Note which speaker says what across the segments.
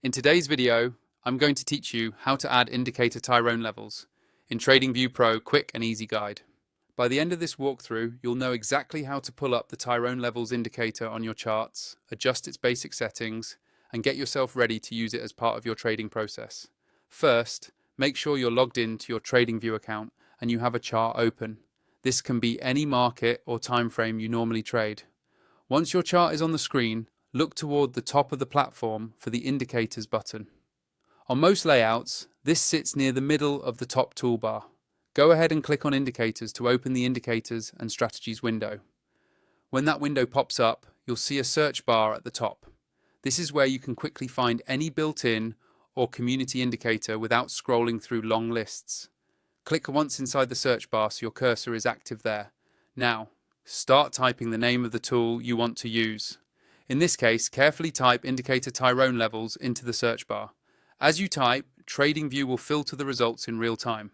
Speaker 1: In today's video, I'm going to teach you how to add indicator Tirone levels in TradingView Pro quick and easy guide. By the end of this walkthrough, you'll know exactly how to pull up the Tirone Levels Indicator on your charts, adjust its basic settings, and get yourself ready to use it as part of your trading process. First, make sure you're logged in to your TradingView account and you have a chart open. This can be any market or time frame you normally trade. Once your chart is on the screen, look toward the top of the platform for the Indicators button. On most layouts, this sits near the middle of the top toolbar. Go ahead and click on Indicators to open the Indicators and Strategies window. When that window pops up, you'll see a search bar at the top. This is where you can quickly find any built-in or community indicator without scrolling through long lists. Click once inside the search bar so your cursor is active there. Now, start typing the name of the tool you want to use. In this case, carefully type Indicator Tirone Levels into the search bar. As you type, TradingView will filter the results in real time.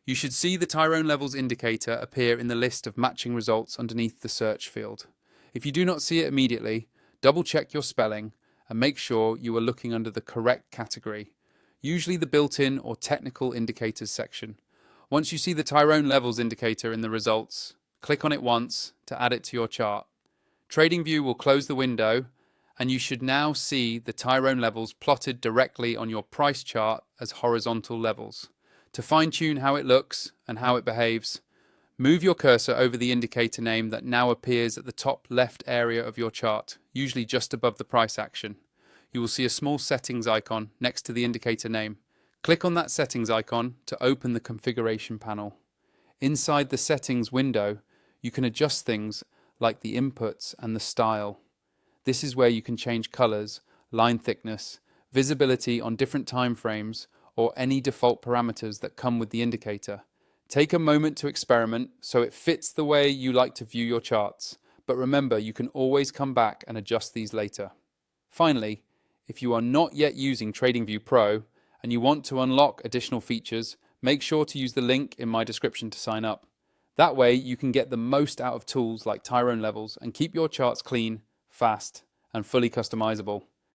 Speaker 1: You should see the Tirone Levels indicator appear in the list of matching results underneath the search field. If you do not see it immediately, double check your spelling and make sure you are looking under the correct category, usually the built-in or technical indicators section. Once you see the Tirone Levels indicator in the results, click on it once to add it to your chart. TradingView will close the window and you should now see the Tirone levels plotted directly on your price chart as horizontal levels. To fine-tune how it looks and how it behaves, move your cursor over the indicator name that now appears at the top left area of your chart, usually just above the price action. You will see a small settings icon next to the indicator name. Click on that settings icon to open the configuration panel. Inside the settings window, you can adjust things like the inputs and the style. This is where you can change colors, line thickness, visibility on different time frames, or any default parameters that come with the indicator. Take a moment to experiment so it fits the way you like to view your charts, but remember you can always come back and adjust these later. Finally, if you are not yet using TradingView Pro and you want to unlock additional features, make sure to use the link in my description to sign up. That way you can get the most out of tools like Tirone Levels and keep your charts clean, fast, and fully customizable.